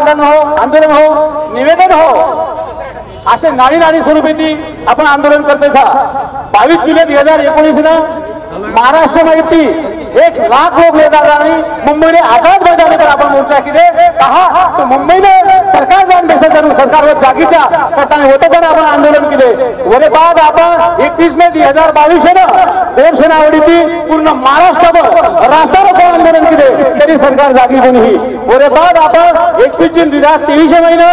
आंदोलन हो, निवेदन हो, असे नाडी नाडी स्वरूपी आपण आंदोलन करते सा। 22 जुलै 2019 महाराष्ट्र माहिती 1 लाख लोक येतात मुंबईने आझाद मैदान पर आपण मोर्चा केले पहा। तो मुंबईने सरकार जाण बेसाचं सरकारवर जागीच्या करताना होतं आपण आंदोलन केले। वरे बाद आपण 21 मे 2022 दोनशे नावडी पूर्ण महाराष्ट्रावर रास्ता रोको आंदोलन केले तरी सरकार जागी कोणीही। वरे बाद आपण 21 जून 2023 महिना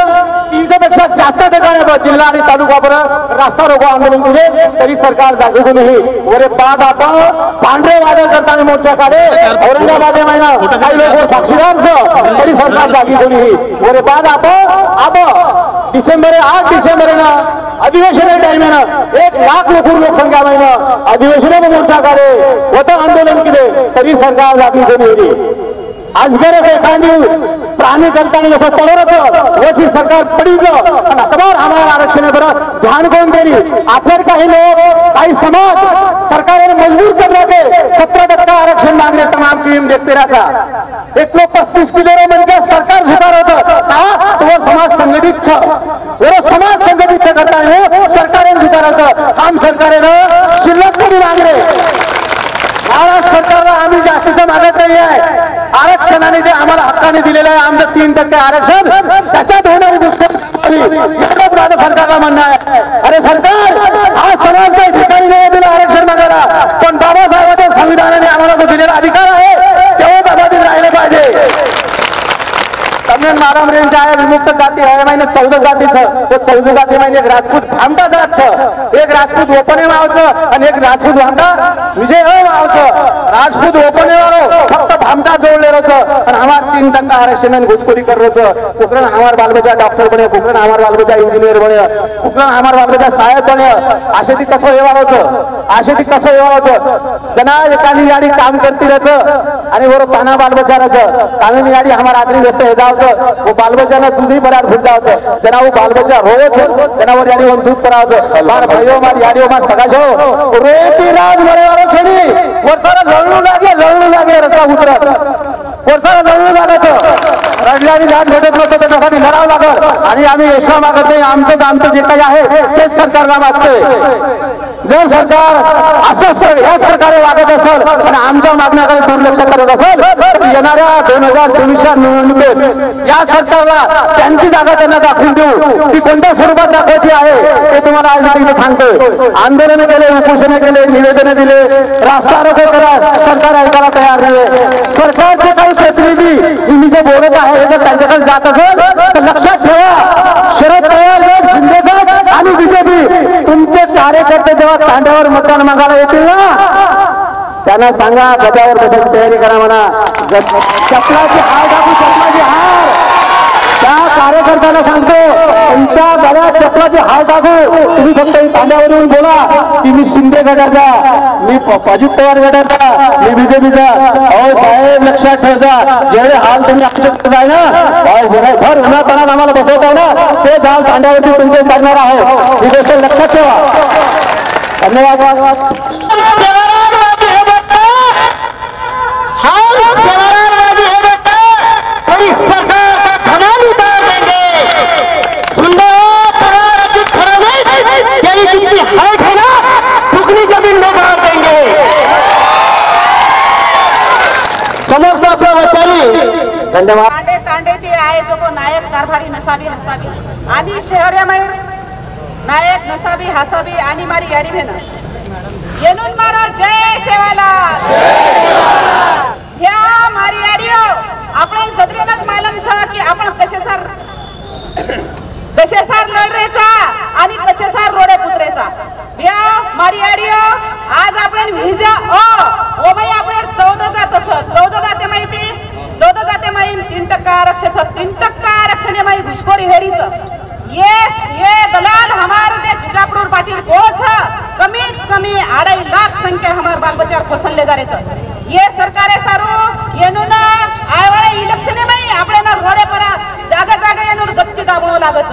300 पेक्षा जास्त ठिकाणी जिल्हा आणि तालुकावर रास्ता रोको आंदोलन केले तरी सरकार जागी कोणीही। वरे बाद आपण पांढरे वादळ करताना मोर्चा काढे औरंगाबाद महिना काही लोक साक्षीदार तरी सरकार जागी कोणीही। वरे बाद आपण डिसेंबर 8 डिसेंबर अधिवेशन टाइम 1 लाख लोकसंख्या महिना अधिवेशन मोर्चा काढे होतं आंदोलन केले तरी सरकार जागी कोणी। आजगर एखादी प्राणी करताना जसं तलवारच वशी सरकार पडीच पण अखबार हमारा आरक्षण पर ध्यान कोण देरी। आखिर काही लोक काही समाज सरकारने मजबूर करना के 17% आरक्षण मांगने तमाम टीम देखते रहा। एक लोग 35 किलो म्हणजे सरकार झुकारायचं तो समाज संघटित समाज संघटित करताना सरकारने झुकारायचं हम सरकारने शिल्लक कधी मागणे। महाराष्ट्र सरकारला आम्ही जास्तीचं मागत नाही आहे। आरक्षणाने जे आम्हाला हक्काने दिलेलं आहे आमचं 3% आरक्षण त्याच्यात होणारी दुष्काळ सरकारला म्हणणं आहे। अरे सरकार हा समाज काही ठिकाणी नाही दिलं आरक्षण मागायला पण बाबासाहेबांच्या संविधानाने आम्हाला जो दिलेला अधिकार आहे तेव्हा बाबातील राहिलं पाहिजे। तमिळ महाराष्ट्रांच्या आहे विमुक्त जाती आहे महिने 14 जातीचं तो 14 जाती म्हणजे एक राजपूत भामटा जातचं एक राजपूत ओपने मावचं आणि एक राजपूत भामटा विजय मावचं। राजपूत ओपने वालो फक्त भामटा जोडले होतं आणि आम्हाला 3% आरक्षण घुसखोरी करत होतं। कुकरण हमार बालबच्चा डॉक्टर बने, कुकरण हमार बालबच्चा इंजिनियर बने, कुकरण हमार बालबच्चा साहेब बने। असे ती कसं व्यवहार होतं असे ती कसं व्यवहार होतं। जना एकानी गाडी काम करतीलच आणि वर पाना बालबच्चाराचं कानूनी गाडी हमार आदमी व्यस्त हे जावचं वो बालबच्चा दूध बराबर भूल जावचं जना वो बालबच्चा रोज जनावर याडी दूध करावचं मार भाईओ मार याडिओ मार सगाशो रोती राज मरे वाला छेडी वर्षाला लढणू लागे रस्ता उतरत वर्षाला लढणू लागायचं रडल्याने जात भेटत नव्हतं त्याच्यासाठी लढावं लागत आणि आम्ही एक्स्ट्रा मागत नाही। आमचं जे काही आहे तेच सरकारला मागतोय। जर सरकार असंच याच प्रकारे वागत असेल पण आमच्या मागण्याकडे दुर्लक्ष करत असेल तर येणाऱ्या 2024च्या निवडणुकीत या सरकारला त्यांची जागा त्यांना दाखवून देऊ। ती कोणत्या स्वरूपात दाखवायची आहे ते तुम्हाला आज मी सांगतोय। आंदोलन केले, उपोषण केले, निवेदन दिले, रास्ता रोको करा, सरकार ऐकायला तयार नाही। सरकारचे काही प्रतिनिधी मी जे बोलत आहे जर त्यांच्याकडे जात असेल तर लक्षात ठेवा शरद पवार शिंदेगड आणि बीजेपी तुमचे कार्यकर्ते जेव्हा तांड्यावर मतदान मागायला येतील ना त्यांना सांगा गजावर बसायची तयारी करा म्हणा। चपलाची हार टाकू चपलाची हार त्या कार्यकर्त्यांना सांगतो तुमच्या गळ्यात चपलाची हार टाकू तुम्ही फक्त तांड्यावर येऊन बोला की मी शिंदे गटाचा मी अजित पवार गटाचा मी बीजेपीचा। अहो साहेब लक्षात ठेवा जेवढे हाल तुम्ही आमच्याकडे आहे ना भर उन्हातानात आम्हाला बसवताय ना ते हाल तांड्यावरती तुमचे करणार आहोत ही गोष्ट लक्षात ठेवा। धन्यवाद। समोरचा आपला वचारी धन्यवाद। तांडेची आहे जो को नायक कारभारी नसावी हसावी आणि शहरामध्ये नायक नसावी हसावी आणि मारी याडी भेन येनून मारो जय शेवालाल ह्या मारी याडियो आपण सदरेनच मालूम छ की आपण कशे सार लढरेचा आणि कशे सार रोडे पुत्रेचा ह्या मारी याडियो आज आपण विजा ओ बाई आपण 14 जाते माहिती 14 जाते माहिती 3% आरक्षण 3% आरक्षण माही घुसखोरी हेरीच ये दलाल हमारे जे जिजापुर पाटिल कोच कमीत कमी 2.5 लाख संख्या हमारे बाल बच्चा फसलले जा रहे ये सरकार है सारू ये नुना आए वाले इलेक्शन में आपले ना रोडे पर जागा जागा ये नुन गच्ची दाबणू लागच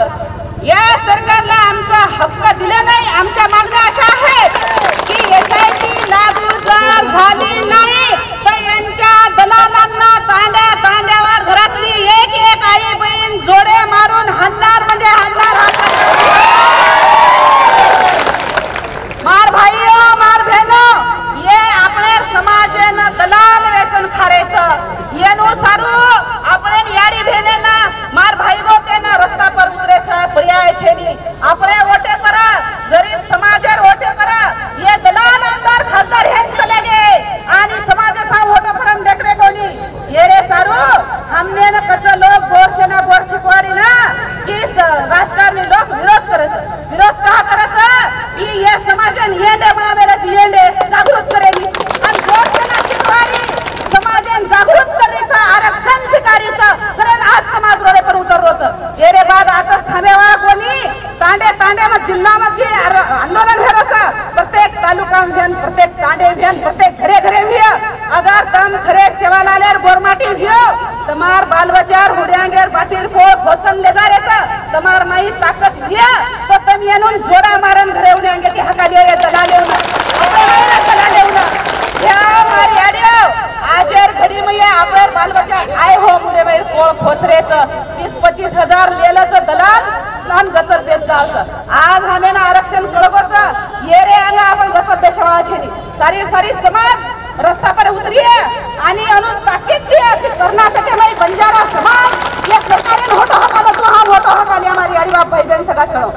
या सरकारला आमचा हक्क दिला नाही। आमच्या मागण्या अशा आहेत की SIT लागू जर झाली नाही तर यांच्या दलालांना तांड्यावर घरातली एक आई बहीण जोड राजकारणी लोक विरोध करायचं. विरोध का करायचं की या समाजान येंडे बनावेलाची येंडे जागृत करेली आणि गोरसेना शिकवारी समाजान जागृत करायचं आरक्षण शिकारीचं कारण आज समाज रोडे पर उतरलोच ये रे बाद आता थांबेवा कोणी तांडे तांडे मग जिल्हा मध्ये आंदोलन करायचं प्रत्येक तालुका में प्रत्येक तांडे में प्रत्येक घरे घरे में अगर तम खरे सेवा लालेर गोरमाटी भियो तमार बाल बचार हुड्यांगेर बाटीर फोड़ भोसन ले जा रेचा तमार माई ताकत भिया तो तम येनून जोड़ा मारन घरे हुड्यांगे की हकालियो ये दलाले उना दलाले उना या मारी आडियो आजेर घडी में आपले बाल बचा आय हो मुले बाई कोळ खोसरेच 20-25 हजार लेलं तर दलाल लांब गचर देत जायचं आज हमें ना आरक्षण कळवचं ये रे अंगा आपण गचर देशवाळाची सारी सारी समाज रस्ता पर उतरिए आणि अनु ताकीद दिए की कर्नाटकमध्ये बंजारा समाज ये सरकारेन होतो हकाला तो हम होतो हकाली हमारी आरी बाप भाई बहन सगळा चलो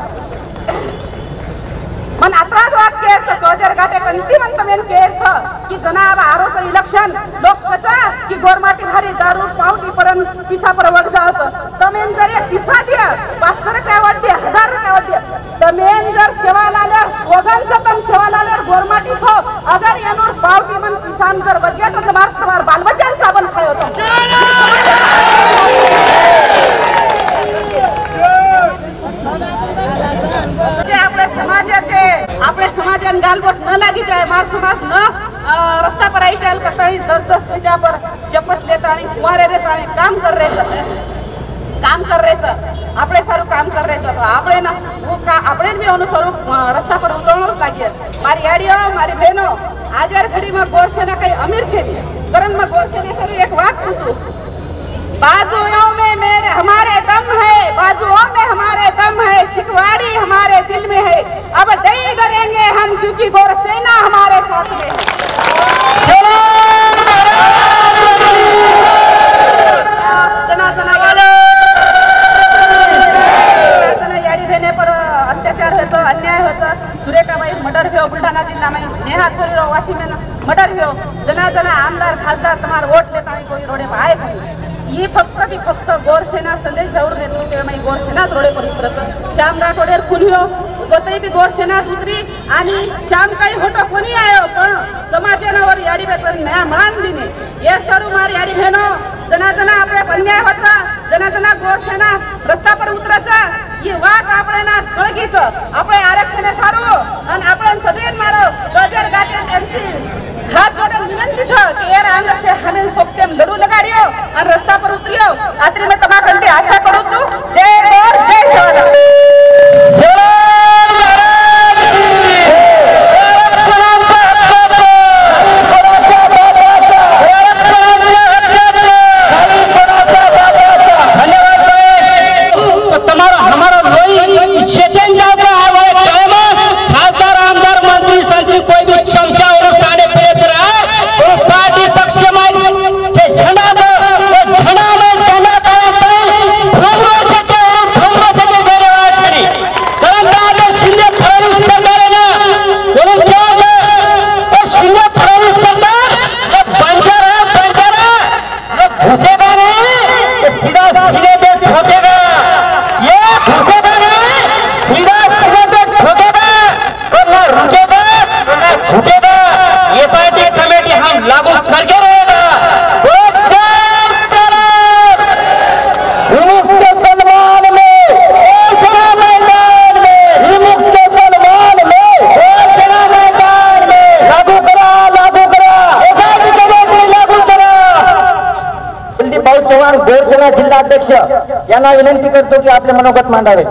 मन अत्रास वाद केरचं कोजर घाटे कंती म्हणतमेन केरचं की जनाब आरोचं इलेक्शन लोक कसा की गोरमाटी भारी दारू पावटी पर्यंत पिसा पर वग जायचं तमेन जर एक पिसा द्या 500 रुपये वाटते 1000 रुपये वाटते तमेन जर सेवा लाल्यार स्वगनचं तम सेवा लाल्यार गोरमाटी थो अगर यानोर पावटी मन किसान जर बगे तो तुम्हार बालबच्चन साबन खायो तो आपले समाजान गालबोट न लागी जाए मार समाज न रस्ता पर आई चाल करता 10-10 चीजा पर शपथ लेता आणि कुमारे रेता आणि काम कर रहे आपले सारू काम कर रहे तो आपले ना वो का आपले भी अनुसार रस्ता पर उतरनोच लागिए मारी आडियो मारी बहनो आजार घड़ी में गोरसेना काही अमीर छे कारण में गोरसेने सारू एक बात पूछूं बाजुओं में मेरे हमारे दम है बाजुओं में हमारे दम है शिकवाड़ी हमारे दिल में है अब नहीं करेंगे हम क्योंकि गोरसेना हमारे साथ में है याडी बहने पर अत्याचार होता अन्याय होता सुरेखाबाई मर्डर हुयो बुलढाणा जिल्हा में नेहा छोरी वाशी में मर्डर हुयो जना आमदार खासदार तुम्हार वोट लेता कोई रोडे पर आए ये फक्त गोरसेना संदेश जाऊन नेतृत्व में गोरसेना रोडे पर उतरत श्याम राठोडेर खून हुयो गोतई भी गोरसेना उतरी आणि श्याम काही होतो कोणी आयो पण समाजावर याडी बेतर नया मान दिने ये सरू मार याडी बहनो जना आपले अन्याय होता जना गोरसेना रस्ता पर उतराचा ये वाद आपले ना कळगीच आपले आरक्षण सारू आणि आपण सदैव मारो गजर गाते त्यांची हाथ जोड़े विनंती था कि यार आंग से हमें सोचते हम लड़ू लगा रही हो और रास्ता पर उतरियो आत्री में तमा करते आशा करूँ तू जय गौर जय शिवाला गोरसेना जिल्हाध्यक्ष यांना विनंती करतो की आपले मनोगत मांडावे.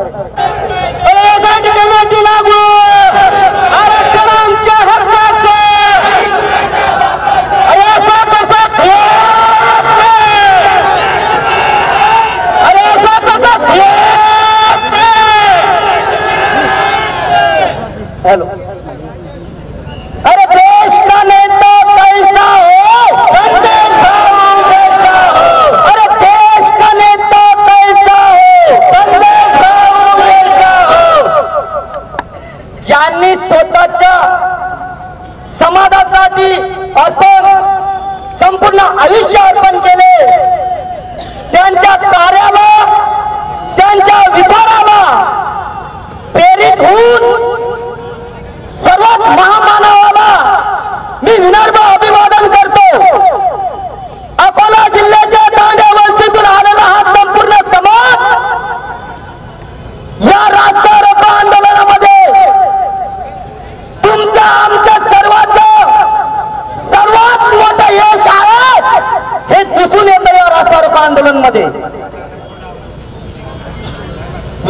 हॅलो समाजासाठी अर्पण संपूर्ण आयुष्य अर्पण केले त्यांच्या कार्याला त्यांच्या विचाराला विनम्र अभिवादन करतो। अकोला जिल्ह्याच्या तांड्या वस्तीतून आलेला हा संपूर्ण समाज या रास्ता रोको आंदोलनामध्ये तुमचं आमचं सर्वात मोठं यश आहे हे दिसून येतं या रास्ता रोको आंदोलन मध्ये।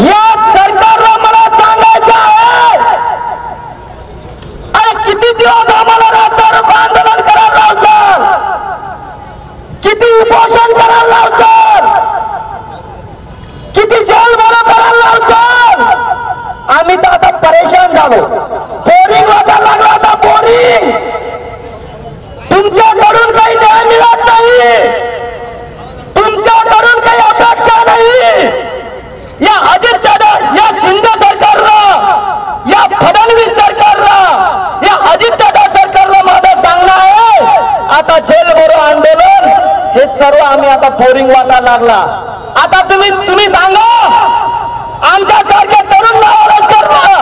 या सरकारला मला सांगायचं आहे, अरे किती दिवस आम्हाला रास्ता रोको आंदोलन करायला लावतात, किती उपोषण करायला लावतात, किती जेलभरो करायला लावतात। आम्ही तर आता परेशान झालो। बोरिंग वाटायला लागला आता बोरिंग। तुमच्याकडून काही न्याय मिळत नाही, तुमच्याकडून काही अपेक्षा नाही। या अजित दादा, या शिंदे सरकारला, या फडणवीस सरकारला, या अजित दादा सरकारला माझं सांगणं आहे, आता जेल भरो आंदोलन हे सर्व आम्ही आता बोरिंग वाटायला लागला। आता तुम्ही सांगा, आमच्यासारखे तरुण लष्करला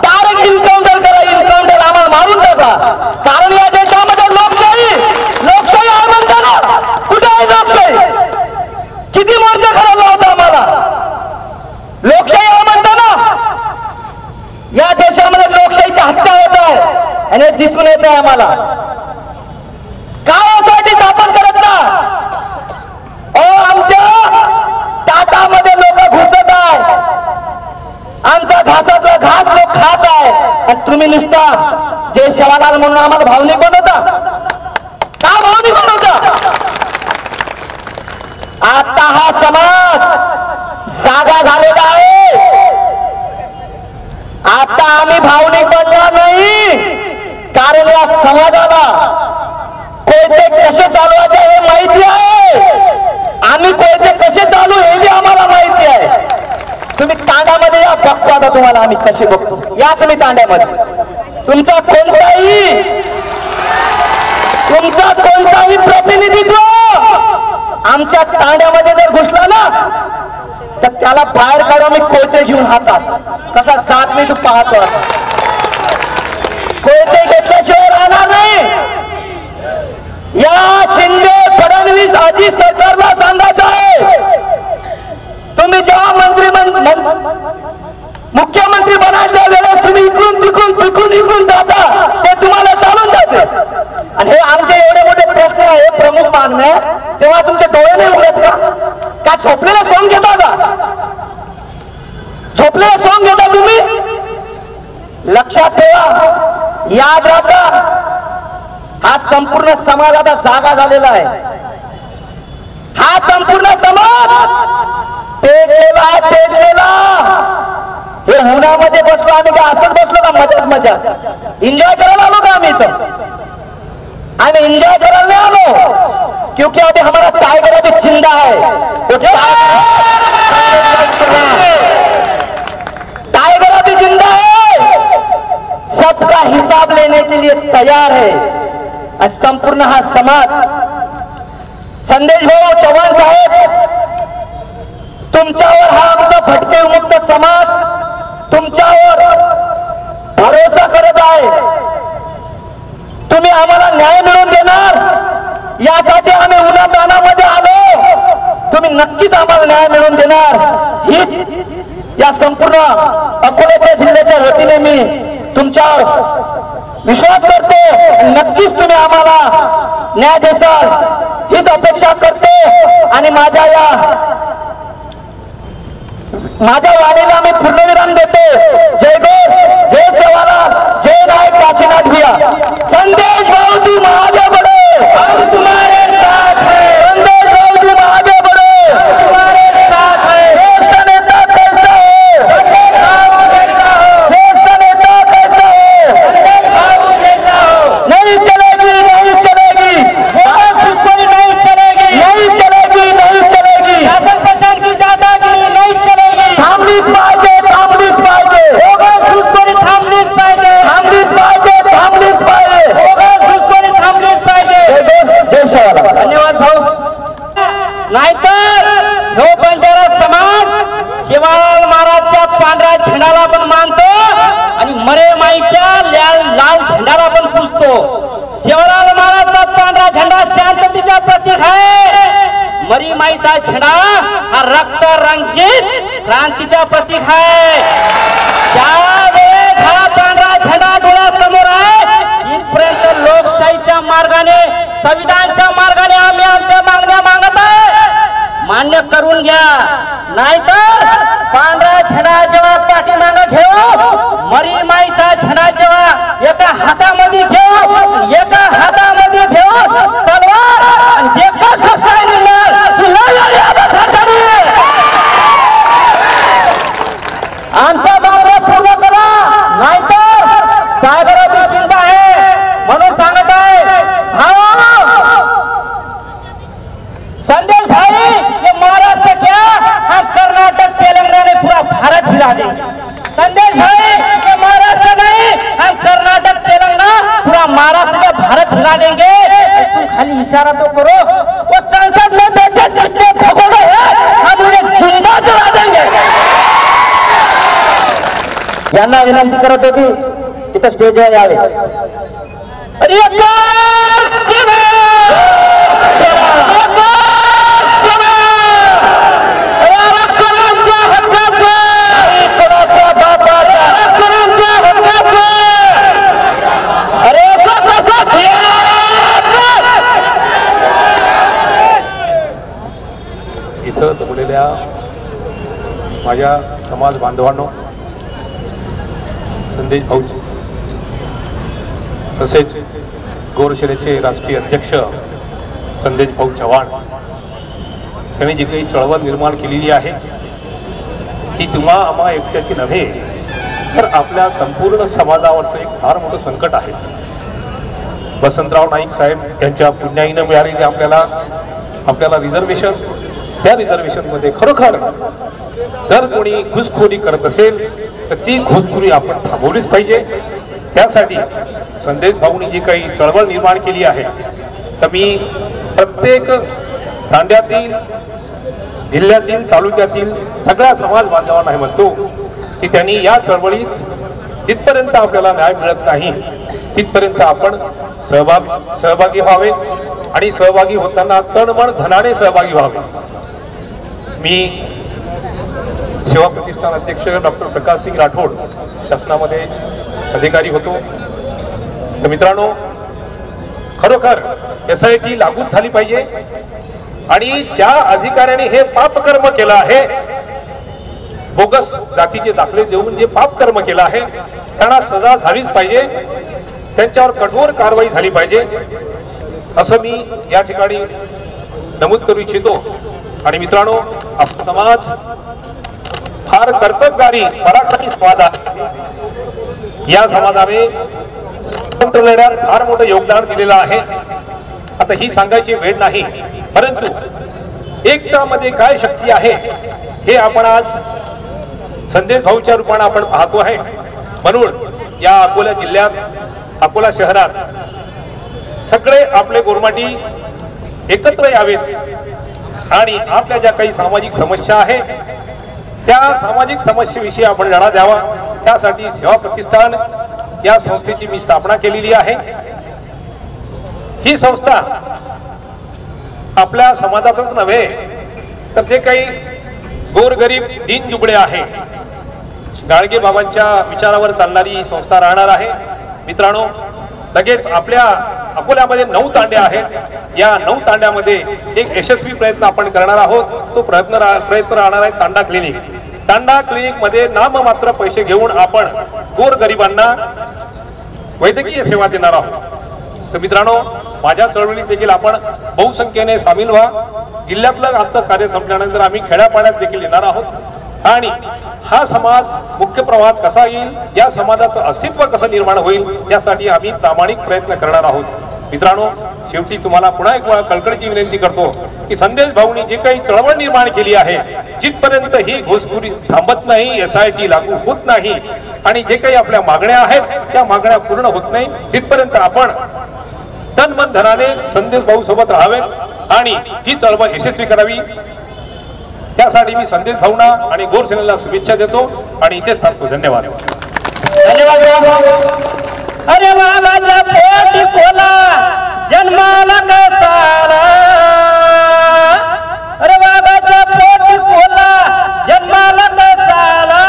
डायरेक्ट इन्काउंटर करा, इन्काउंटर आम्हाला मारून टाका। कारण या देशामध्ये लोकशाही आहे म्हणता ना, कुठे आहे लोकशाही? किती मोर्चे करायला होता आम्हाला? लोकशाही आहे म्हणता ना, या देशामध्ये लोकशाहीची हत्या होत आहे आणि हे दिसून येत आहे आम्हाला। काय यासाठी स्थापन करत ना? आमच्या टाटामध्ये लोक घुसत आहे, आमचा घासातला घास लोक खात आहे आणि तुम्ही नुसता जय शिवालाल म्हणून आम्हाला भावनिक बनवता। का भावनिक बनवता? आता हा समाज जागा झालेला आहे, आता आम्ही भावनिक बनणार नाही। कारण या समाजाला कोयते कसे चालवायचे हे माहिती आहे, आम्ही कोयते कसे चालू हे बी आम्हाला माहिती आहे। तुम्ही तांड्यामध्ये या, बघतो आता तुम्हाला आम्ही कसे बघतो। या तुम्ही तांड्यामध्ये, तुमचा कोणताही प्रतिनिधित्व आमच्या तांड्यामध्ये जर घुसला ना तर त्याला बाहेर काढून मी कोयते घेऊन हातात कसा जात मी तू पाहतो। कोयते घेतल्याशिवाय राहणार नाही। या शिंदे फडणवीस अजित सरकारला सांगायचं आहे, तुम्ही जेव्हा मुख्यमंत्री बनायच्या वेळेस तुम्ही इकडून जाता ते तुम्हाला चालून जाते। आणि हे आमचे एवढे मोठे प्रश्न आहे, प्रमुख मागण्या, तेव्हा तुमचे डोळे नाही उघडत का? का झोपलेलं सॉंग घेता का? झोपलेलं सॉंग घेता तुम्ही? लक्षात ठेवा, याद राखा, हा संपूर्ण समाज आता जागा झालेला आहे। हा संपूर्ण समाज पेटलेला हे उन्हामध्ये बसलो आम्ही का असंच बसलो का? मजाक एन्जॉय करायला आलो का आम्ही इथं? आम्ही एन्जॉय करायला नाही आलो, क्योंकि अभी हमारा टाइगर अभी जिंदा है। टाइगर अभी जिंदा है, सबका हिसाब लेने के लिए तैयार है। संपूर्ण हा समाज, संदेश भाऊ चव्हाण साहेब, तुमच्यावर हा आमचा भटके मुक्त समाज तुमच्यावर भरोसा करत आहे। तुम्ही आम्हाला न्याय मिळवून देणार यासाठी आम्ही उन्हातानामध्ये आलो। तुम्ही नक्कीच आम्हाला न्याय मिळवून देणार हीच या संपूर्ण अकोला जिल्ह्याच्या वतीने मी तुमच्यावर विश्वास करतो। नक्कीच तुम्ही आम्हाला न्याय देसाल हीच अपेक्षा करतो। आणि माझ्या वाणीला मी पूर्णविराम देतो। जय गौर, जय सेवालाल, जय नायक काशीनाथ भैया। संदेश भाऊ तुम आगे बढ़ो, हम तुम्हारे साथ हैं। संदेश भाऊ तुम आगे बढ़ो, हम तुम्हारे साथ हैं। देश का नेता कैसा हो? संदेश भाऊ जैसा हो। देश का नेता कैसा हो? संदेश भाऊ जैसा हो। नहीं चलेगी, नहीं चलेगी, दुश्मनी नहीं चलेगी, नहीं चलेगी, नहीं चलेगी। शासन प्रशासन की दादागिरी नहीं चलेगी। थांबलीच पाहिजे, थांबलीच पाहिजे। दुश्मनी थांबलीच पाहिजे, थांबलीच पाहिजे, थांबलीच पाहिजे। दुश्मनी थांबलीच पाहिजे। जय शिवालाल। धन्यवाद भाऊ। नाहीतर हो बंजारा समाज शिवालाल महाराजच्या पांढऱ्या झेंडाला पण मानतो आणि मरे माईच्या लाल झेंडाला पण पुजतो। शिवलाल महाराजचा पांढरा झेंडा शांततेचा प्रतीक आहे, मरी माईचा झेंडा हा रक्त रंगीत क्रांतीचा प्रतीक आहे. ज्यावेळेस हा पांढरा झेंडा डोळ्यासमोर आहे, इथपर्यंत लोकशाहीच्या मार्गाने, संविधानच्या मार्गाने आम्ही आमच्या मागण्या मागत आहे, मान्य करून घ्या. नाहीतर पांढरा झेंडा जेव्हा पाठीमागे घेऊ, मरी माईचा झेंडा जेव्हा एका हातामध्ये घेऊ, एका हातामध्ये घेऊ तलवार आणि एका घोषणाने आमच्या मागण्या पूर्ण करा, नाहीतर सागराची चिंता आहे. म्हणून सांगत आहे संदेश भाई, ये महाराष्ट्र क्या, हम कर्नाटक तेलंगाना पूरा भारत हिला देंगे. संदेश भाई, ये महाराष्ट्र नहीं, हम कर्नाटक तेलंगाना पूरा महाराष्ट्र का भारत हिला देंगे. तुम खाली इशारा तो करो, वो संसद में बैठे जितने भगोड़े हैं हम उन्हें जिंदा जला देंगे. यांना विनंती करत होती तिथं स्टेजवर यावे. इथं जमलेल्या माझ्या समाज बांधवांनो, संदेश भाऊ तसेच गोरसेनेचे राष्ट्रीय अध्यक्ष संदेश भाऊ चव्हाण त्यांनी जी काही चळवळ निर्माण केलेली आहे ती तुम्हा आम्हा एकट्याची नव्हे तर आपल्या संपूर्ण समाजावरचं एक फार मोठं संकट आहे. वसंतराव नाईक साहेब यांच्या पुण्याईनं मिळालेली आपल्याला रिझर्वेशन, त्या रिझर्वेशनमध्ये खरोखर जर कोणी घुसखोरी करत असेल तर ती घुसखोरी आपण थांबवलीच पाहिजे. त्यासाठी संदेश भाऊंनी जी काही चळवळ निर्माण केली आहे तर मी प्रत्येक तांड्यातील, जिल्ह्यातील, तालुक्यातील सगळ्या समाज बांधवांना हे म्हणतो की त्यांनी या चळवळीत जिथपर्यंत आपल्याला न्याय मिळत नाही तिथपर्यंत आपण सहभागी व्हावे आणि सहभागी होताना तन मन धनाने सहभागी व्हावे. मी सेवा प्रतिष्ठान अध्यक्ष डॉक्टर प्रकाश सिंग राठोड शासनामध्ये अधिकारी होतो. तर मित्रांनो, खरोखर SIT लागूच झाली पाहिजे आणि ज्या अधिकाऱ्याने हे पापकर्म केलं आहे, बोगस जातीचे दाखले देऊन जे पापकर्म केलं आहे त्यांना सजा झालीच पाहिजे, त्यांच्यावर कठोर कारवाई झाली पाहिजे असं मी या ठिकाणी नमूद करू इच्छितो. आणि मित्रांनो, आपला समाज फार कर्तबगारी पराक्रमी समाज आहे. या समाजाने स्वातंत्र्य लढ्यात फार मोठं योगदान दिलेलं आहे. आता ही सांगायची वेळ नाही, परंतु एकतामध्ये काय शक्ती आहे हे आपण आज संदेश भाऊच्या रूपाने आपण पाहतो आहे. म्हणून या अकोला जिल्ह्यात, अकोला शहरात सगळे आपले गोरमाटी एकत्र यावेत आणि आपल्या ज्या काही सामाजिक समस्या आहेत त्या सामाजिक समस्येविषयी आपण लढा द्यावा. त्यासाठी सेवा प्रतिष्ठान या संस्थेची मी स्थापना केलेली आहे. ही संस्था आपल्या समाजाचंच नव्हे तर जे काही गोरगरीब दीनदुबळे आहे, गाडगे बाबांच्या विचारावर चालणारी ही संस्था राहणार आहे. मित्रांनो, लगेच आपल्या अकोल्यामध्ये 9 तांड्या आहेत. या 9 तांड्यामध्ये एक यशस्वी प्रयत्न आपण करणार आहोत. तो प्रयत्न राहणार आहे तांडा क्लिनिक. तांडा क्लिनिक मध्ये नाममात्र पैसे घेऊन आपण गोरगरिबांना वैद्यकीय सेवा देणार आहोत. तर मित्रांनो, माझ्या चळवळीत देखील आपण बहुसंख्येने सामील व्हा. जिल्ह्यातलं आमचं कार्य संपल्यानंतर आम्ही खेड्यापाड्यात देखील येणार आहोत आणि हा समाज मुख्य प्रवाहात कसा येईल, या समाजाचं अस्तित्व कसं निर्माण होईल यासाठी आम्ही प्रामाणिक प्रयत्न करणार आहोत. मित्रांनो, शेवटी तुम्हाला पुन्हा एक वेळा कळकळीची विनंती करतो की संदेश भाऊंनी जे काही चळवळ निर्माण केली आहे, जिथपर्यंत ही घुसखोरी थांबत नाही, SIT लागू होत नाही आणि जे काही आपल्या मागण्या आहेत त्या मागण्या पूर्ण होत नाही, तिथपर्यंत आपण तन मन धनाने संदेश भाऊ सोबत राहावेत आणि ही चळवळ यशस्वी करावी. त्यासाठी मी संदेश भाऊंना आणि गोरसेनेला शुभेच्छा देतो आणि इथेच थांबतो. धन्यवाद. धन्यवाद. अरे वाघाच्या पोटी कोला जन्माला कसाला अरे वाघाच्या पोटी कोला जन्माला कसाला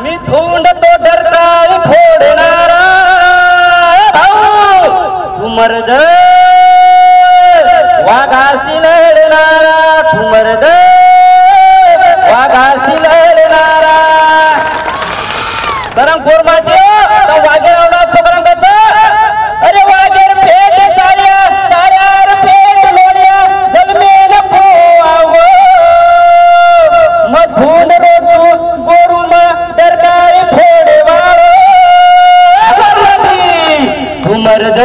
मी धुंड तो डरकाळी फोडणारा भाऊ तू मर्द वाघाशी लढणारा तू मर्द वाघाशी लढणारा गरम कोरमाटे वाघे अरे वाघेर पेट साऱ्या साऱ्यार पेट लोड्या जन्मेल पोआवो मधून रोजू गोरू डरकाळी फोडे वाळो तू मर्द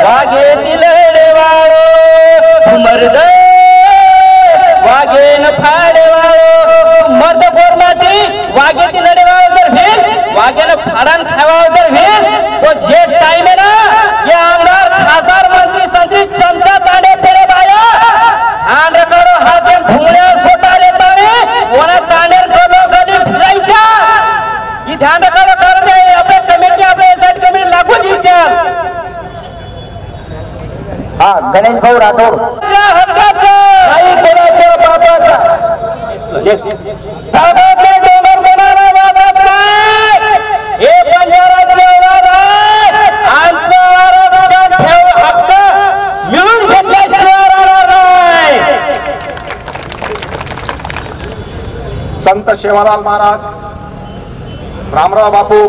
वाघे दिलडे वाळो तू मर्द वाघे न फाडे वाळो मर्द गोरमाटी वाघे दिलडे वाळो तर भेल वाघे न फाडान खावावं तर भेल तो जे टाइम है ना ये आमदार खासदार मंत्री संत्री चमचा तांडे फेरे बाया ध्यान रखो हाथे भुंगड्या सोटा लेता रे वना तांडे गलो गली फिरायच्या ही ध्यान रखो कर दे अपने कमेटी अपने साइड कमेटी लागू दीच्या हा गणेश भाऊ राठोड हक्काचं काही कोणाच्या बापाचा बाबाचे डोंगर बनाना वागत नाही हे बंजाराचे आमचं आरक्षण ठेव हक्क मिळून घेतल्याशिवाय राहणार नाही संत शेवालाल महाराज, रामराव बापू,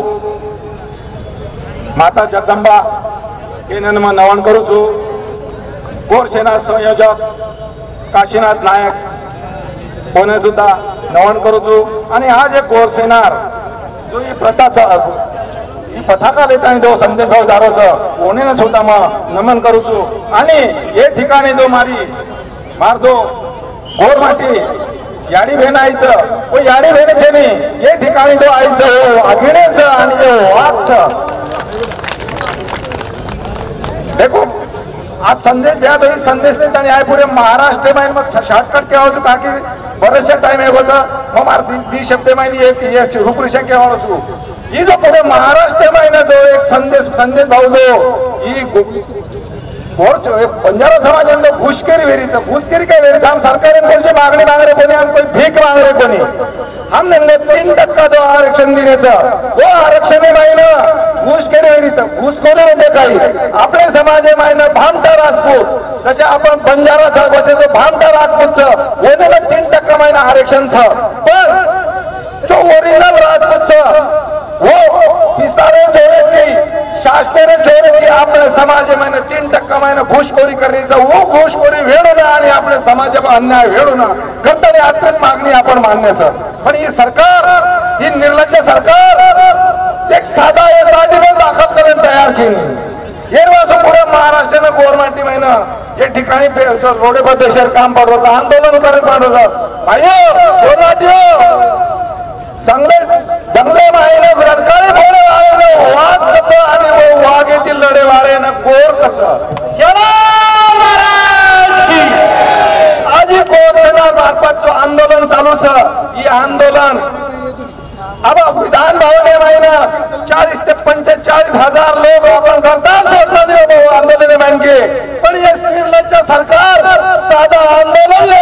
माता जगदंबा हे नमन करू छू। गोरसेना संयोजक काशीनाथ नायक कोणे सुद्धा नमन करू छू। आणि हा जे गोरसेनार जो ही प्रथाचा ही पताका लेता जो संदेश भाऊ जारोचं कोणे सुद्धा मग नमन करू छू। आणि हे ठिकाणी जो मार जो गोरमाटी याडी भेन आईचं व याडी भेनेचे नाही हे ठिकाणी जो आईचं अगिणेचं आणि जो वाघचं देखो आज संदेश भ्या तो संदेश लेता आणि आय पूरे महाराष्ट्र में मग शॉर्टकट के आवजू का की बरेचसे टाइम है होता मग मार दी शब्द मायनी एक ये रूपरेषा के आवजू ही जो पूरे महाराष्ट्र में जो एक संदेश भाऊ जो ही बंजारा समाज घुसखेरी वेरीचं घुसखेरी काय वेरी हम सरकार कोणची मागणी मागणे कोणी हम कोई भीक मागणे कोणी हम नेमले 3% जो आरक्षण देण्याचं वो आरक्षण माहिनं घुसखेरी वेरीचं घुसखोरी म्हणजे काही आपले समाज माहिनं भामटा राजपूत जसे आपण बंजाराचा बसे जो भामटा राजपूतचं वनेला 3% माहिनं आरक्षणचं पण जो ओरिजिनल राजपूतचं वो पिसारे जोरे शासनाने जोरे की आपल्या समाज महिने 3% महिने घुसखोरी करायचं वो घुसखोरी वेळून आणि आपल्या समाजावर अन्याय वेळून करताना आत्ताच मागणी आपण मानण्याचं पण ही सरकार ही निर्लज्ज सरकार एक साधा एसआरटीपी दाखल करायला तयार नाही येरवाचं पुऱ्या महाराष्ट्रानं गव्हर्नमेंट महिना या ठिकाणी रोडे बद्दल काम पाडवायचं आंदोलन करायला पाडवायचं भाईयो गोरमाटियो चांगले जंगले माहिने रडकाळी फोडे वाळे वाघ कसं आणि वाघ येथील लढे वाळे ना कोर कसं आज ही कोरसेना मार्फत जो आंदोलन चालू छ ही आंदोलन अब विधान भवन महिना 40 ते 45 हजार लोग आपण करतात सोडलं आंदोलन मानके पण हे निर्लज्ज सरकार साधा आंदोलन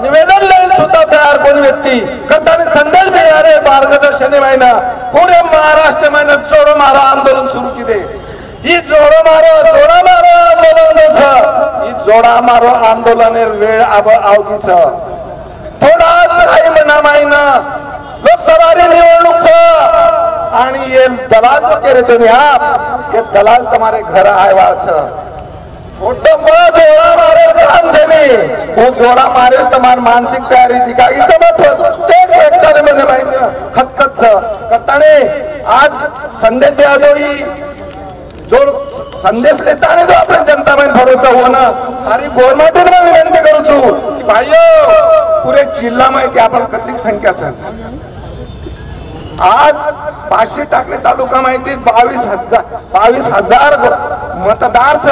निवेदन लेन सुद्धा तयार कोणी व्यक्ती करताना संदेश मिळाले मार्गदर्शन महिना पुरे महाराष्ट्र महिन्यात जोडो मारा आंदोलन सुरू केले ही जोडो मारो आंदोलन ही जोडा मारो आंदोलनेर वेळ आवगीच थोडाच काही म्हणा महिना लोकसभा निवडणूक आणि ये दलाल जो केरे तुम्ही ये दलाल तुम्हारे घर आवाच फोटो जोड़ा मारे काम जनी वो जोड़ा मारे तुम्हार मानसिक तयारी दिखाई प्रत्येक व्यक्ती मध्ये माहिती खतखत करताने आज संदेश द्या जो ही जो संदेश लेता जो आपण जनता में भरोसा होणं सारी गव्हर्नमेंट विनंती करू छू की भाईयो पुरे जिल्हा माहिती आपण किती संख्याचं आज 500 टाकले तालुका माहिती 22,000 मतदारच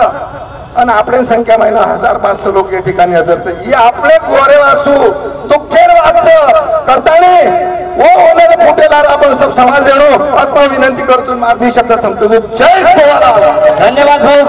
आणि आपली संख्या महिना 1,500 लोक या ठिकाणी हजरच ही आपले गोरे वासू दुःखेर वाच करताना वो होणार फुटेला आपण सब समाज लेणो असं विनंती करतो मारती शब्द संपतो जय सेवालाल. धन्यवाद भाऊ.